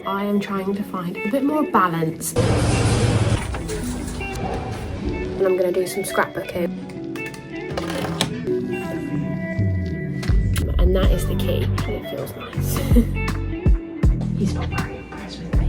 I am trying to find a bit more balance. And I'm going to do some scrapbooking. And that is the key, and it feels nice. He's not very impressed with me.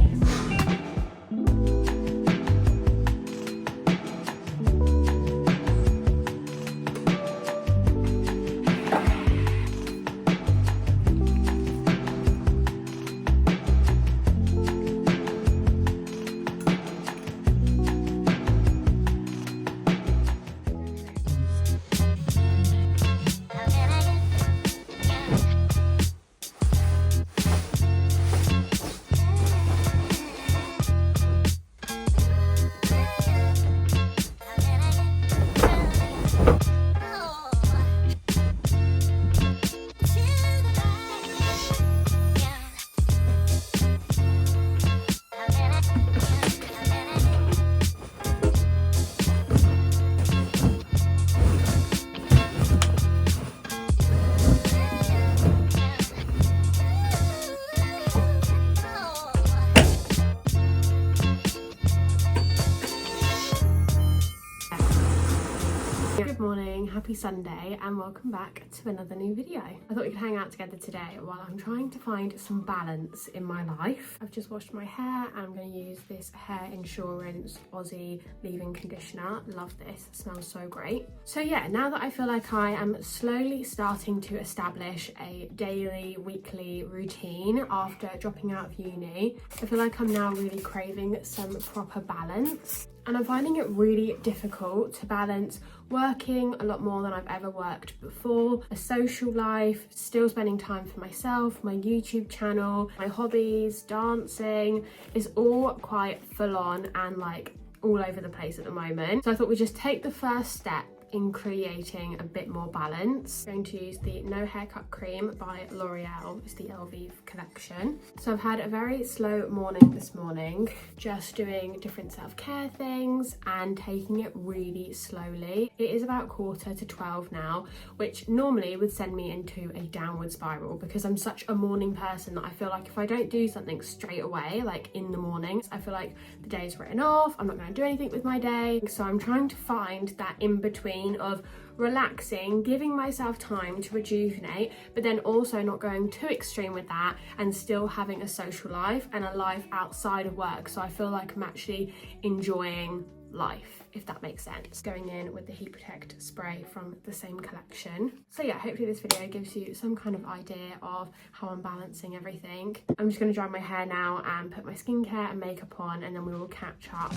Good morning, happy Sunday, and welcome back to another new video. I thought we could hang out together today while I'm trying to find some balance in my life. I've just washed my hair and I'm going to use this Hair Insurance Aussie leave-in conditioner. Love this, it smells so great. So yeah, now that I feel like I am slowly starting to establish a daily, weekly routine after dropping out of uni, I feel like I'm now really craving some proper balance. And I'm finding it really difficult to balance working a lot more than I've ever worked before, a social life, still spending time for myself, my YouTube channel, my hobbies, dancing. It's all quite full on and like all over the place at the moment. So I thought we'd just take the first step in creating a bit more balance. I'm going to use the No Haircut Cream by L'Oreal. It's the LV collection. So I've had a very slow morning this morning, just doing different self-care things and taking it really slowly. It is about 11:45 now, which normally would send me into a downward spiral because I'm such a morning person that I feel like if I don't do something straight away, like in the mornings, I feel like the day's written off, I'm not going to do anything with my day. So I'm trying to find that in between of relaxing, giving myself time to rejuvenate, but then also not going too extreme with that and still having a social life and a life outside of work. So I feel like I'm actually enjoying life, if that makes sense. Going in with the Heat Protect spray from the same collection. So yeah, hopefully this video gives you some kind of idea of how I'm balancing everything. I'm just going to dry my hair now and put my skincare and makeup on, and then we will catch up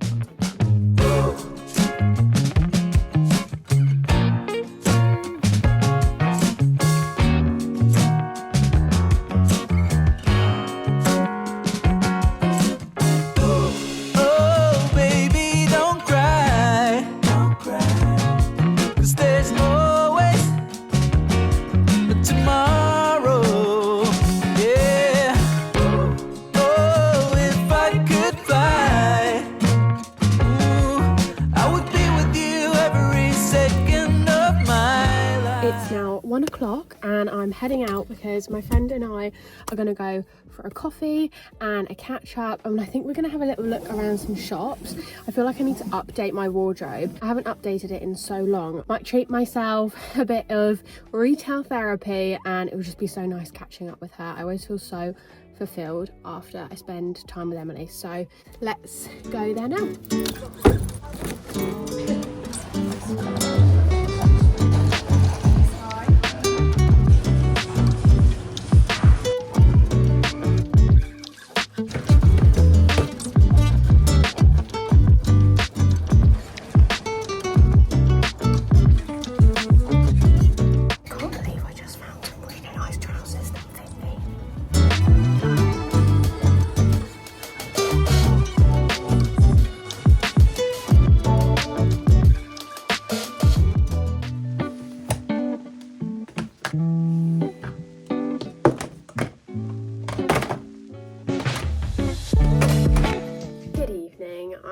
once I'm done. And I'm heading out because my friend and I are going to go for a coffee and a catch up, and I think we're going to have a little look around some shops. I feel like I need to update my wardrobe. I haven't updated it in so long. Might treat myself a bit of retail therapy, and it would just be so nice catching up with her. I always feel so fulfilled after I spend time with Emily. So let's go there now.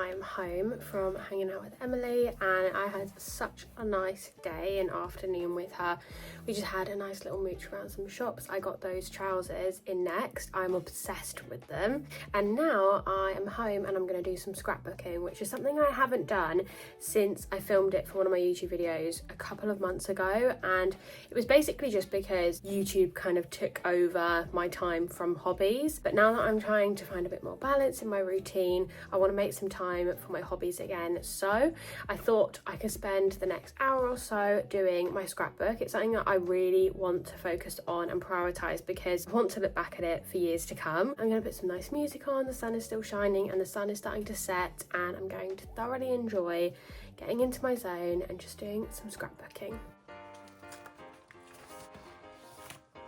I'm home from hanging out with Emily and I had such a nice day and afternoon with her. We just had a nice little mooch around some shops. I got those trousers in Next. I'm obsessed with them. And now I am home and I'm going to do some scrapbooking, which is something I haven't done since I filmed it for one of my YouTube videos a couple of months ago. And it was basically just because YouTube kind of took over my time from hobbies. But now that I'm trying to find a bit more balance in my routine, I want to make some time for my hobbies again. So I thought I could spend the next hour or so doing my scrapbook. It's something that I really want to focus on and prioritize because I want to look back at it for years to come. I'm going to put some nice music on. The sun is still shining and the sun is starting to set, and I'm going to thoroughly enjoy getting into my zone and just doing some scrapbooking.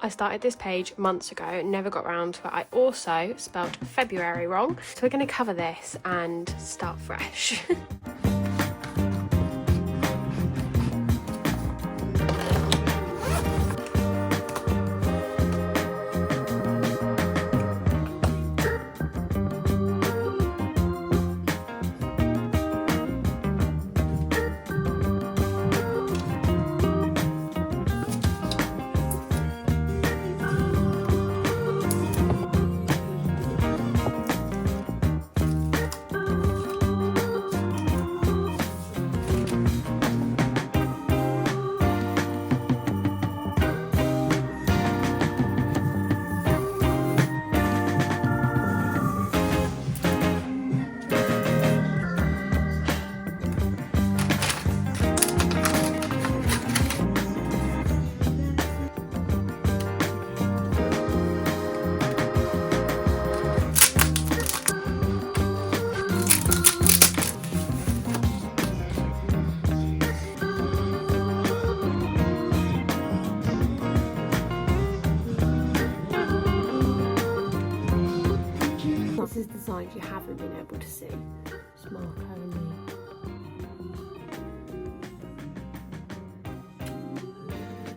I started this page months ago, never got around to it. I also spelled February wrong. So we're going to cover this and start fresh. This is the side you haven't been able to see. It's mark only.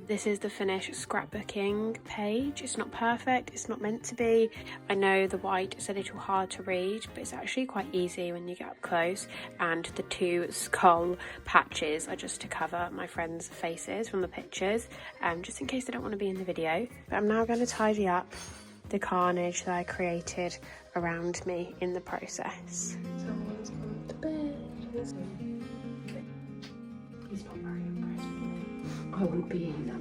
This is the finished scrapbooking page. It's not perfect, it's not meant to be. I know the white is a little hard to read, but it's actually quite easy when you get up close. And the two skull patches are just to cover my friends' faces from the pictures, just in case they don't want to be in the video. But I'm now going to tidy up the carnage that I created around me in the process. Someone's gone to bed. He's not very impressed with me. I wouldn't be either.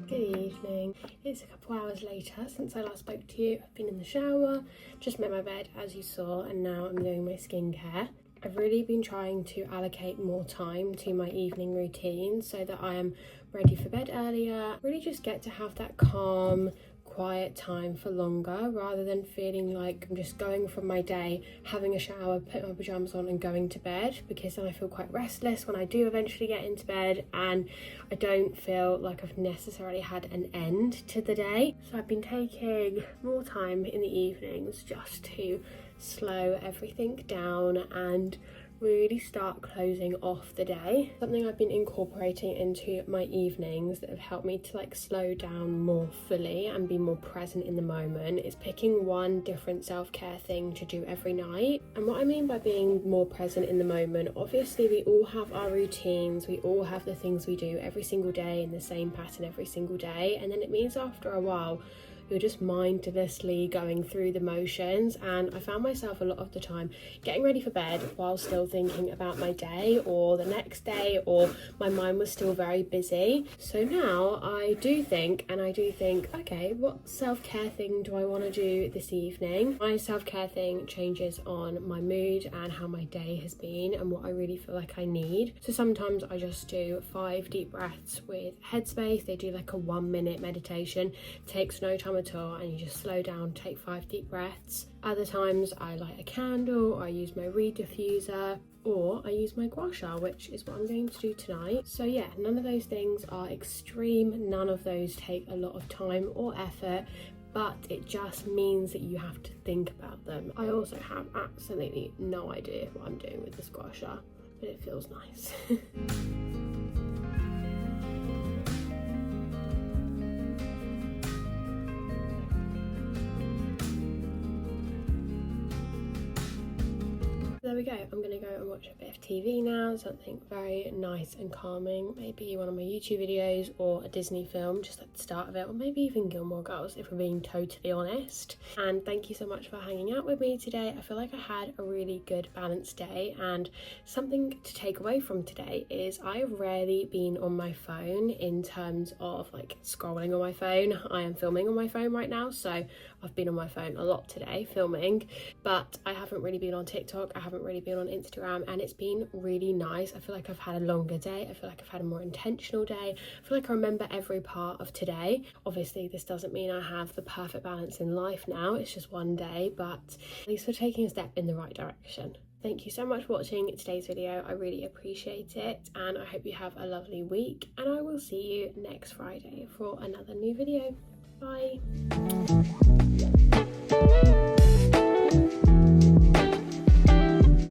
Good evening. It's a couple hours later since I last spoke to you. I've been in the shower, just made my bed as you saw, and now I'm doing my skincare. I've really been trying to allocate more time to my evening routine so that I am ready for bed earlier, really just get to have that calm, quiet time for longer rather than feeling like I'm just going from my day, having a shower, putting my pajamas on and going to bed, because then I feel quite restless when I do eventually get into bed and I don't feel like I've necessarily had an end to the day. So I've been taking more time in the evenings just to slow everything down and really start closing off the day. Something I've been incorporating into my evenings that have helped me to like slow down more fully and be more present in the moment is picking one different self-care thing to do every night. And what I mean by being more present in the moment, obviously we all have our routines, we all have the things we do every single day in the same pattern every single day, and then it means after a while you're just mindlessly going through the motions. And I found myself a lot of the time getting ready for bed while still thinking about my day or the next day, or my mind was still very busy. So now I do think, okay, what self-care thing do I want to do this evening? My self-care thing changes on my mood and how my day has been and what I really feel like I need. So sometimes I just do 5 deep breaths with Headspace. They do like a 1-minute meditation. It takes no time time at all and you just slow down, take 5 deep breaths. Other times I light a candle, or I use my reed diffuser, or I use my gua sha, which is what I'm going to do tonight. So yeah, none of those things are extreme, none of those take a lot of time or effort, but it just means that you have to think about them. I also have absolutely no idea what I'm doing with this gua sha, but it feels nice. There we go, I'm gonna go and watch a bit of TV now, something very nice and calming, maybe one of my YouTube videos or a Disney film, just at the start of it, or maybe even Gilmore Girls if we're being totally honest. And thank you so much for hanging out with me today. I feel like I had a really good balanced day, and something to take away from today is I've rarely been on my phone in terms of like scrolling on my phone. I am filming on my phone right now, so I've been on my phone a lot today filming, but I haven't really been on TikTok, I haven't really been on Instagram, and it's been really nice. I feel like I've had a longer day, I feel like I've had a more intentional day, I feel like I remember every part of today. Obviously this doesn't mean I have the perfect balance in life now, it's just one day, but at least we're taking a step in the right direction. Thank you so much for watching today's video, I really appreciate it, and I hope you have a lovely week, and I will see you next Friday for another new video. Bye.